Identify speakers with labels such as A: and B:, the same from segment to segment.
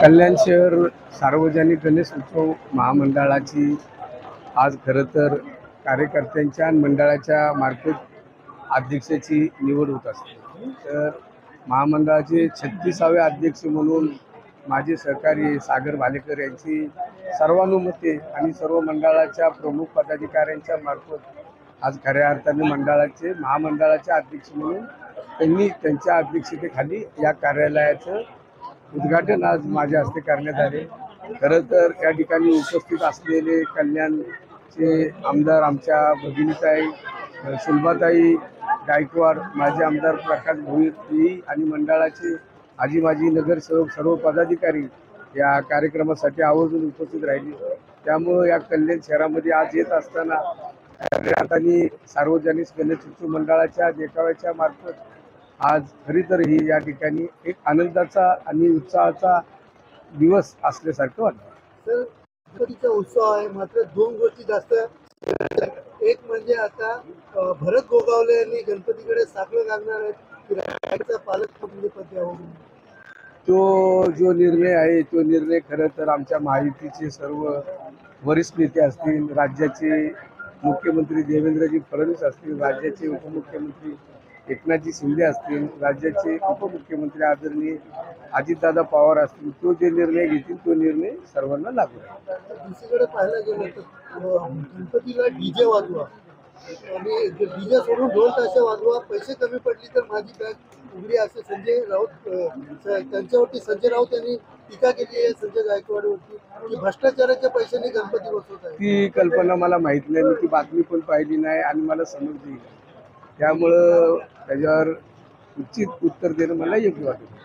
A: कल्याण शहर सार्वजनिक गणेश उत्सव महामंडळाची आज खरं तर कार्यकर्त्यांच्या आणि मंडळाच्या मार्फत अध्यक्षाची निवड होत असते। तर महामंडळाचे 36वे अध्यक्ष म्हणून माझे सहकारी सागर भालेकर यांची सर्वानुमते आणि सर्व मंडळाच्या प्रमुख पदाधिकाऱ्यांच्या मार्फत आज खऱ्या अर्थाने महामंडळाचे अध्यक्ष म्हणून त्यांनी त्यांच्या अध्यक्षतेखाली या कार्यालयाचं उद्घाटन आज माझ्या हस्ते करण्यात आले। खरं तर या ठिकाणी उपस्थित असलेले कल्याणचे आमदार आमच्या भगिनीताई सुलभाताई गायकवाड, माजी आमदार प्रकाश भोईर आणि मंडळाचे आजी माजी नगरसेवक सर्व पदाधिकारी या कार्यक्रमासाठी आवर्जून उपस्थित राहिले। त्यामुळे या कल्याण शहरामध्ये आज येत असताना आणि सार्वजनिक गणेश उत्सव मंडळाच्या देखाव्याच्या मार्फत आज खरी तर ही या ठिकाणी एक आनंदाचा आणि उत्साहाचा दिवस असल्यासारखं वाटतं।
B: सर, गणपतीचा उत्सव आहे, मात्र दोन गोष्टी जास्त। एक म्हणजे आता भरत गोगावले यांनी गणपतीकडे साखळं घालणार आहेत, पालकमंत्रीपद द्यावं।
A: तो जो निर्णय आहे तो निर्णय खरं तर आमच्या महायुतीचे सर्व वरिष्ठ नेते असतील, राज्याचे मुख्यमंत्री देवेंद्रजी फडणवीस असतील, राज्याचे उपमुख्यमंत्री एकनाथजी शिंदे असतील, राज्याचे उपमुख्यमंत्री आदरणीय अजितदादा पवार असतील, तो जे निर्णय घेतील तो निर्णय सर्वांना लागू आहे।
B: दुसरीकडे पाहायला गेलं तर गणपतीला डीजे वाजवा आणि डीजे सोडून ढोल ताशे वाजवा, पैसे कमी पडली तर माझी बॅग उघडी, असे संजय राऊत त्यांच्यावरती संजय राऊत यांनी टीका केली आहे संजय गायकवाडवरती की भ्रष्टाचाराच्या पैशांनी गणपती बसवत आहे।
A: ती कल्पना मला माहीत नाही, मी ती बातमी पण पाहिली नाही आणि मला समजली नाही, त्यामुळं त्याच्यावर उचित उत्तर देणं मला योग्य वाटतं।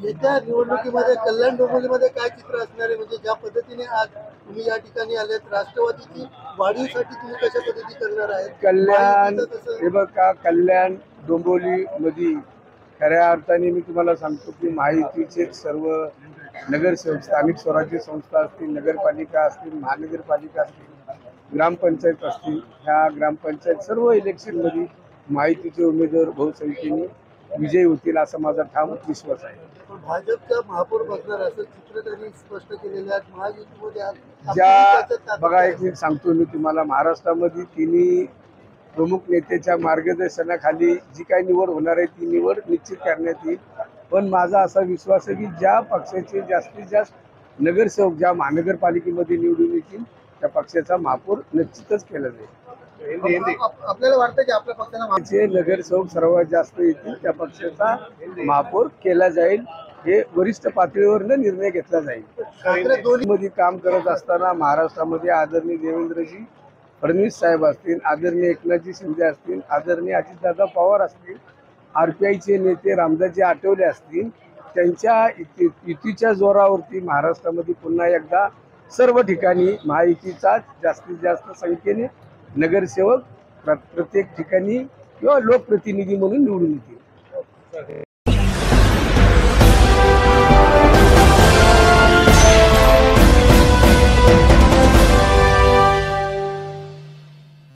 B: येत्या निवडणुकीमध्ये कल्याण डोंबिवलीमध्ये काय चित्र असणार आहे? म्हणजे ज्या पद्धतीने आज तुम्ही या ठिकाणी आलेत, राष्ट्रवादीची वाढीसाठी तुम्ही कशा पद्धती करणार आहेत?
A: कल्याण हे बघा, कल्याण डोंबिवलीमध्ये खऱ्या अर्थाने मी तुम्हाला सांगतो की महायुतीचे सर्व नगरसेवक, स्थानिक स्वराज्य संस्था असतील, नगरपालिका असतील, महानगरपालिका असतील, ग्रामपंचायत असतील, ह्या ग्रामपंचायत सर्व इलेक्शनमध्ये महायुतीचे उमेदवार बहुसंख्येने विजयी होतील असा माझा ठाम विश्वास आहे।
B: भाजपचा महापौर बसणार असं चित्र त्यांनी स्पष्ट केलेलं आहे। महायुतीमध्ये
A: ज्या बघा, एक मी सांगतो मी तुम्हाला, महाराष्ट्रामध्ये तिन्ही प्रमुख नेत्याच्या मार्गदर्शनाखाली जी काही निवड होणार आहे ती निवड निश्चित करण्यात येईल। पण माझा असा विश्वास आहे की ज्या पक्षाचे जास्तीत जास्त नगरसेवक ज्या महानगरपालिकेमध्ये निवडून येतील त्या पक्षाचा महापौर निश्चितच केला जाईल।
B: आपल्याला वाटतं की आपल्या पक्षाला
A: जे नगरसेवक सर्वात जास्त येतील त्या पक्षाचा महापौर केला जाईल, हे वरिष्ठ पातळीवर निर्णय घेतला जाईल। दोन्हीमध्ये काम करत असताना महाराष्ट्रामध्ये आदरणीय देवेंद्रजी फडणवीस साहेब असतील, आदरणीय एकनाथजी शिंदे असतील, आदरणीय अजितदादा पवार असतील, RPIचे नेते रामदासजी आठवले असतील, त्यांच्या युतीच्या जोरावरती महाराष्ट्रामध्ये पुन्हा एकदा सर्व ठिकाणी महायुतीचा जास्तीत जास्त संख्येने नगरसेवक प्रत्येक ठिकाणी किंवा लोकप्रतिनिधी म्हणून निवडून येतील।